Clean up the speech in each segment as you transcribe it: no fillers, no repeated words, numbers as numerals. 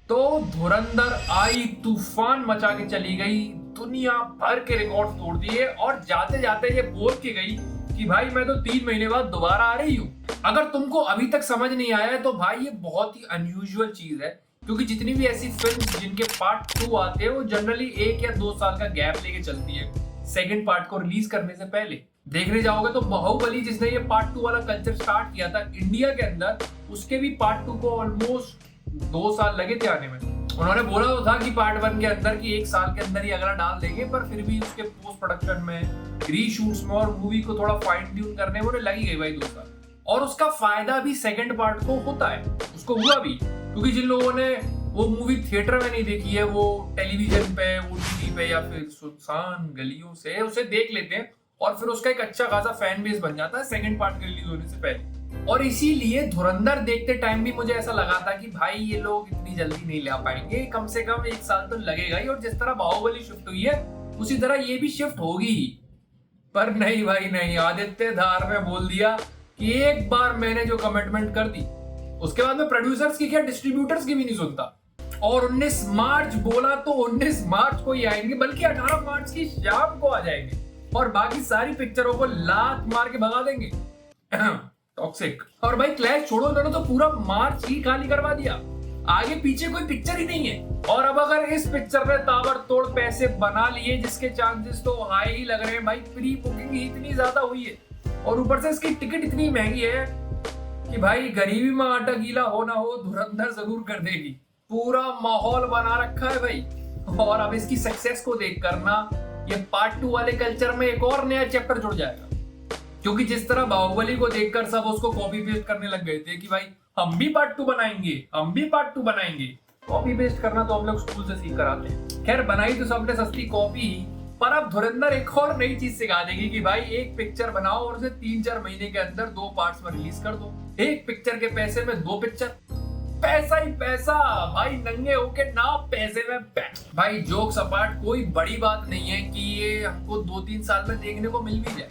तो धुरंधर आई, तूफान मचा के चली गई, दुनिया भर के रिकॉर्ड तोड़ दिए और जाते जाते ये बोल के गई कि भाई मैं तो 3 महीने बाद दोबारा आ रही हूँ। अगर तुमको अभी तक समझ नहीं आया है तो भाई ये बहुत ही अनयूजुअल चीज है, क्योंकि जितनी भी ऐसी फिल्म जिनके पार्ट 2 आते हैं वो जनरली 1 या 2 साल का गैप लेके चलती है सेकंड पार्ट को रिलीज करने से पहले। देखने जाओगे तो बाहुबली जिसने ये पार्ट 2 वाला कल्चर स्टार्ट किया था इंडिया के अंदर, उसके भी पार्ट 2 को ऑलमोस्ट 2 साल लगे थे आने में। उन्होंने बोला तो था कि पार्ट 1 के अंदर की 1 साल के अंदर ही अगला डाल देंगे, पर फिर भी उसके पोस्ट प्रोडक्शन में, रीशूट्स में और मूवी को थोड़ा फाइन ट्यून करने में लगी गई भाई 2 साल। और उसका फायदा भी सेकंड पार्ट को होता है, उसको हुआ भी, क्योंकि जिन लोगों ने वो मूवी थिएटर में नहीं देखी है वो टेलीविजन पे, ओटीटी पे या फिर सुनसान गलियों से उसे देख लेते हैं और फिर उसका एक अच्छा खासा फैन बेस बन जाता है सेकंड पार्ट के रिलीज होने से पहले। और इसीलिए धुरंधर देखते टाइम भी मुझे ऐसा लगा था कि भाई ये लोग इतनी जल्दी नहीं ला पाएंगे, कम से कम 1 साल तो लगेगा ही, और जिस तरह बाहुबली शिफ्ट हुई है उसी तरह ये भी शिफ्ट होगी ही। पर नहीं भाई नहीं, आदित्य धार ने बोल दिया कि एक बार मैंने जो कमिटमेंट कर दी उसके बाद में प्रोड्यूसर्स की क्या डिस्ट्रीब्यूटर्स की भी नहीं सुनता। और 19 मार्च बोला तो 19 मार्च को ही आएंगे, बल्कि 18 मार्च की शाम को आ जाएंगे और बाकी सारी पिक्चरों को लात मार के भगा देंगे। टॉक्सिक। और भाई क्लैश छोड़ो, इन्होंने तो पूरा मार्च ही खाली करवा दिया, आगे पीछे कोई पिक्चर ही नहीं है। और अब अगर इस पिक्चर ने ताबड़तोड़ पैसे बना लिए, जिसके चांसेस तो हाई ही लग रहे हैं भाई, प्री बुकिंग ही इतनी ज्यादा हुई है और ऊपर से इसकी टिकट इतनी महंगी है कि भाई गरीबी में आटा गीला हो ना हो, धुरंधर जरूर कर देगी। पूरा माहौल बना रखा है भाई। और अब इसकी सक्सेस को देख करना, ये पार्ट 2 वाले कल्चर में एक और नया चैप्टर जुड़ जाएगा, क्योंकि जिस तरह बाहुबली को देखकर सब उसको कॉपी पेस्ट करने लग गए थे कि भाई हम भी पार्ट 2 बनाएंगे, हम भी पार्ट 2 बनाएंगे। कॉपी पेस्ट करना तो हम लोग स्कूल से सीख कर आते हैं। खैर बनाई तो सबने सस्ती कॉपी ही, पर अब धुरंधर एक और नई चीज सिखा देगी कि भाई एक पिक्चर बनाओ और उसे 3-4 महीने के अंदर 2 पार्ट्स में रिलीज कर दो। एक पिक्चर के पैसे में 2 पिक्चर, पैसा ही पैसा भाई, नंगे होके ना पैसे में पैक। भाई जोक्स अपार्ट, कोई बड़ी बात नहीं है कि ये हमको 2-3 साल में देखने को मिल भी जाए।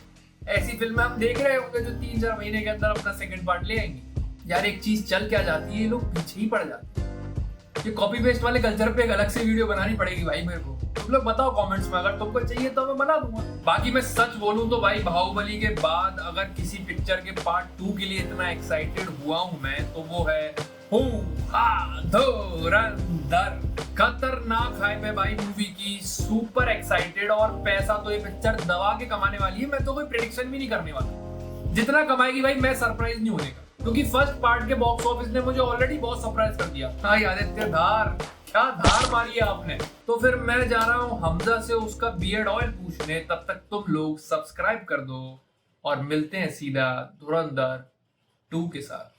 ऐसी फिल्में हम देख रहे होंगे जो 3-4 महीने के अंदर अपना सेकंड पार्ट ले आएंगी। यार एक चीज चल क्या जाती है, ये लोग पीछे ही पड़ जाते हैं। ये कॉपी पेस्ट वाले कल्चर पे एक अलग से वीडियो बनानी पड़ेगी भाई मेरे को। तुम लोग बताओ कमेंट्स में, अगर तुमको चाहिए तो मैं बना दूंगा। बाकी मैं सच बोलूं तो भाई बाहुबली के बाद अगर किसी पिक्चर के पार्ट 2 के लिए इतना एक्साइटेड हुआ हूं मैं, तो वो है धुरंधर। खतरनाक हाइप है भाई मूवी की, सुपर एक्साइटेड। और पैसा तो ये पिक्चर दबा के कमाने वाली है, मैं तो कोई प्रेडिक्शन भी नहीं करने वाला। जितना कमाएगी भाई मैं सरप्राइज नहीं होने का, क्योंकि फर्स्ट पार्ट के बॉक्स ऑफिस ने मुझे ऑलरेडी बहुत सरप्राइज कर दिया। हाँ आदित्य धार, क्या धार मारी है आपने। तो फिर मैं जा रहा हूँ हमजा से उसका बियर्ड ऑयल पूछने, तब तक तुम लोग सब्सक्राइब कर दो और मिलते हैं सीधा धुरंधर 2 के साथ।